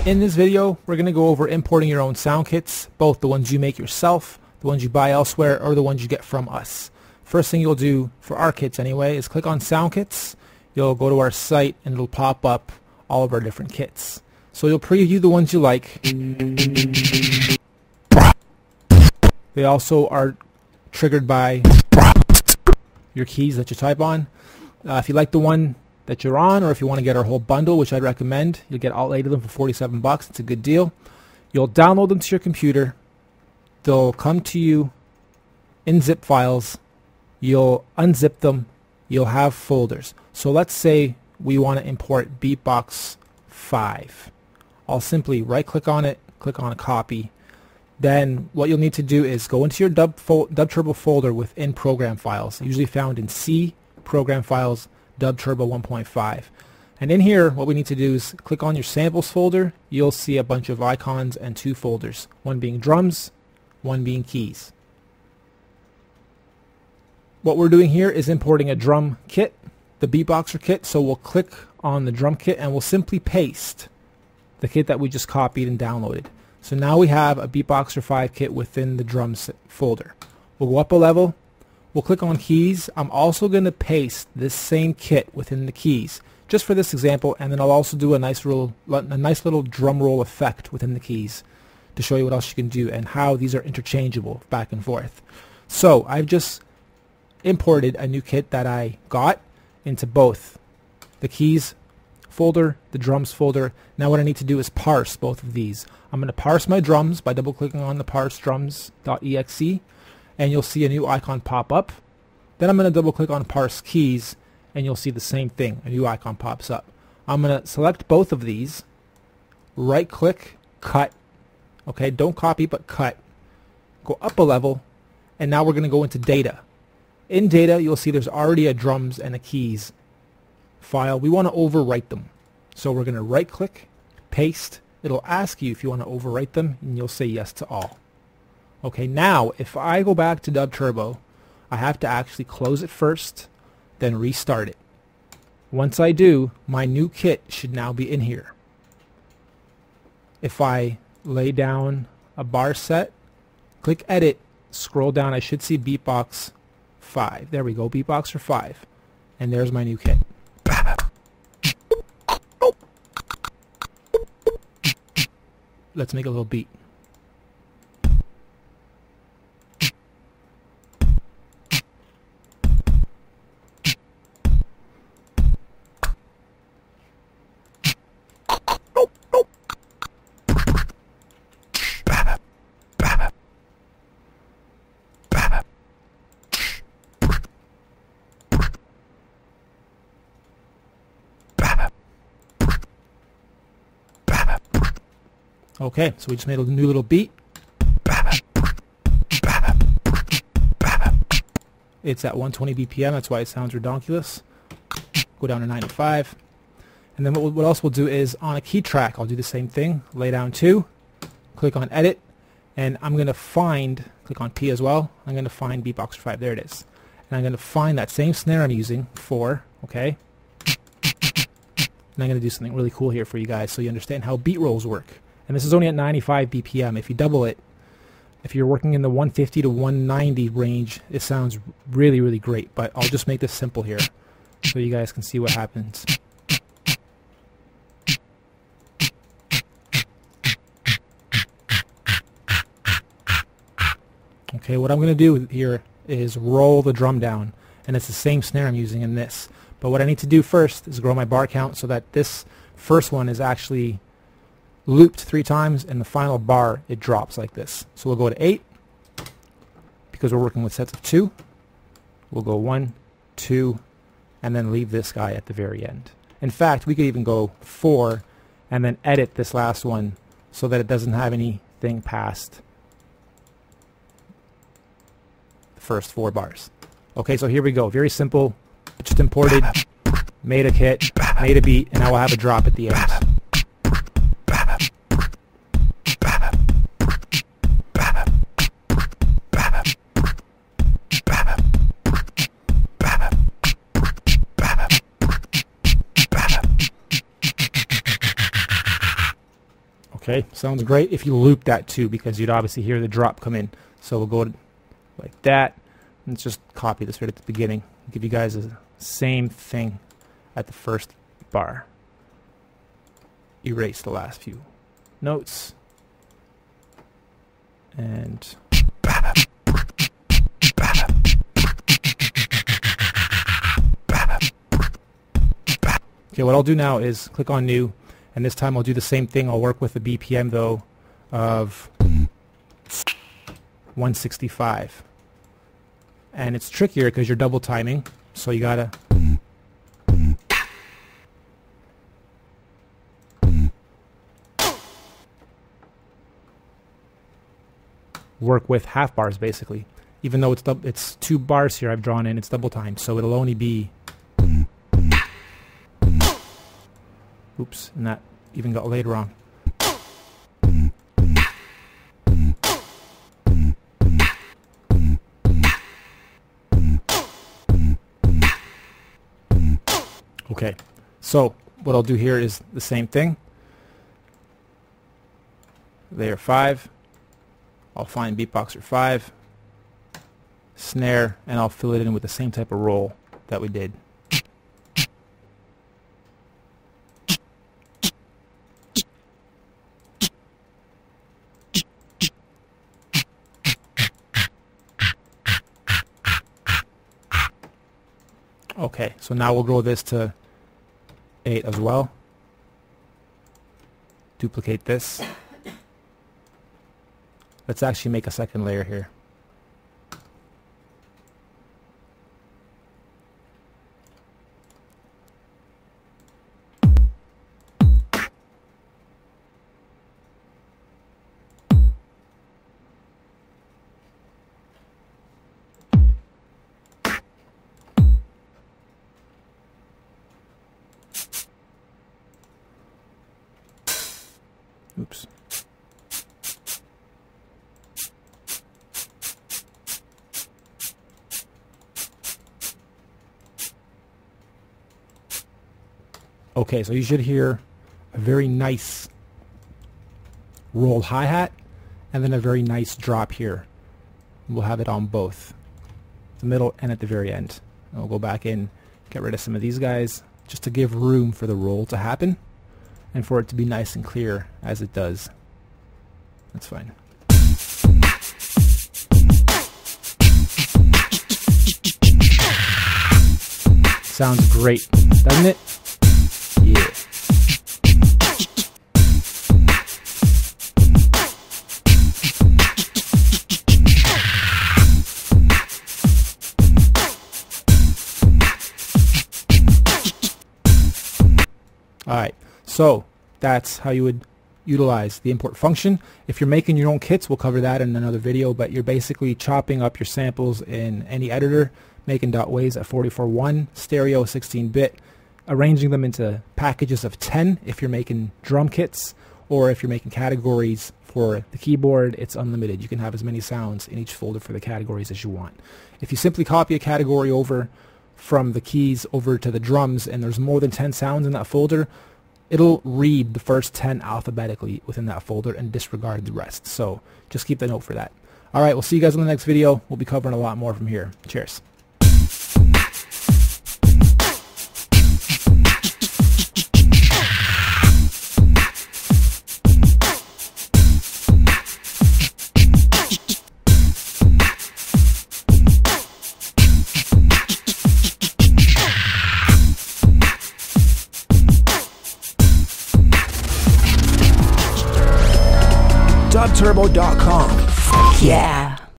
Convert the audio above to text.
In this video, we're going to go over importing your own sound kits, both the ones you make yourself, the ones you buy elsewhere, or the ones you get from us. First thing you'll do, for our kits anyway, is click on Sound Kits. You'll go to our site and it'll pop up all of our different kits. So you'll preview the ones you like. They also are triggered by your keys that you type on. If you like the one that you're on, or if you want to get our whole bundle, which I'd recommend, you'll get all 8 of them for $47. It's a good deal. You'll download them to your computer. They'll come to you in zip files. You'll unzip them. You'll have folders. So let's say we want to import Beatbox 5. I'll simply right click on it, click on a copy. Then what you'll need to do is go into your DubTurbo folder within program files, usually found in C, program files, DubTurbo 1.5. And in here, what we need to do is click on your samples folder. You'll see a bunch of icons and 2 folders, one being drums, one being keys. What we're doing here is importing a drum kit, the Beatboxer kit. So we'll click on the drum kit and we'll simply paste the kit that we just copied and downloaded. So now we have a Beatboxer 5 kit within the drums folder. We'll go up a level. We'll click on keys. I'm also going to paste this same kit within the keys, just for this example, and then I'll also do a nice little drum roll effect within the keys to show you what else you can do and how these are interchangeable back and forth. So I've just imported a new kit that I got into both the keys folder, the drums folder. Now what I need to do is parse both of these. I'm going to parse my drums by double clicking on the parse drums.exe, and you'll see a new icon pop up. Then I'm going to double click on parse keys and you'll see the same thing, a new icon pops up. I'm going to select both of these, right click, cut. Okay, don't copy but cut. Go up a level, and now we're going to go into data. In data, you'll see there's already a drums and a keys file. We want to overwrite them. So we're going to right click, paste. It'll ask you if you want to overwrite them, and you'll say yes to all. Okay, now if I go back to DubTurbo, I have to actually close it first, then restart it. Once I do, my new kit should now be in here. If I lay down a bar set, click edit, scroll down, I should see Beatbox 5. There we go, Beatboxer 5. And there's my new kit. Let's make a little beat. Okay, so we just made a new little beat. It's at 120 BPM, that's why it sounds redonkulous. Go down to 95. And then what else we'll do is on a key track, I'll do the same thing. Lay down 2, click on edit, and I'm going to find, click on P as well, I'm going to find Beatboxer 5, there it is. And I'm going to find that same snare I'm using, 4, okay? And I'm going to do something really cool here for you guys so you understand how beat rolls work. And this is only at 95 BPM. If you double it, if you're working in the 150 to 190 range, it sounds really, really great. But I'll just make this simple here so you guys can see what happens. Okay, what I'm going to do here is roll the drum down. And it's the same snare I'm using in this. But what I need to do first is grow my bar count so that this first one is actually looped 3 times, and the final bar, it drops like this. So we'll go to 8, because we're working with sets of 2. We'll go 1, 2, and then leave this guy at the very end. In fact, we could even go 4, and then edit this last one so that it doesn't have anything past the first 4 bars. Okay, so here we go. Very simple. Just imported, made a kit, made a beat, and now we'll have a drop at the end. Okay, sounds great if you loop that too, because you'd obviously hear the drop come in. So we'll go like that. Let's just copy this right at the beginning. Give you guys the same thing at the first bar. Erase the last few notes. And okay, what I'll do now is click on new, and this time I'll do the same thing. I'll work with the BPM though of 165. And it's trickier because you're double timing, so you gotta work with half bars basically. Even though it's 2 bars here I've drawn in, it's double timed, so it'll only be, oops, and that even got laid wrong. Okay, so what I'll do here is the same thing. Layer 5. I'll find beatboxer 5, snare, and I'll fill it in with the same type of roll that we did. Okay, so now we'll grow this to 8 as well. Duplicate this. Let's actually make a second layer here. Oops. Okay, so you should hear a very nice roll hi-hat and then a very nice drop here. We'll have it on both, the middle and at the very end. And we'll go back in, get rid of some of these guys just to give room for the roll to happen and for it to be nice and clear as it does. That's fine. Sounds great, doesn't it? Yeah. Alright, so that's how you would utilize the import function. If you're making your own kits, we'll cover that in another video, but you're basically chopping up your samples in any editor, making .waves at 44.1, stereo 16-bit, arranging them into packages of 10 if you're making drum kits, or if you're making categories for the keyboard, it's unlimited. You can have as many sounds in each folder for the categories as you want. If you simply copy a category over from the keys over to the drums and there's more than 10 sounds in that folder, it'll read the first 10 alphabetically within that folder and disregard the rest. So just keep the note for that. Alright, we'll see you guys in the next video. We'll be covering a lot more from here. Cheers. DubTurbo.com. Yeah.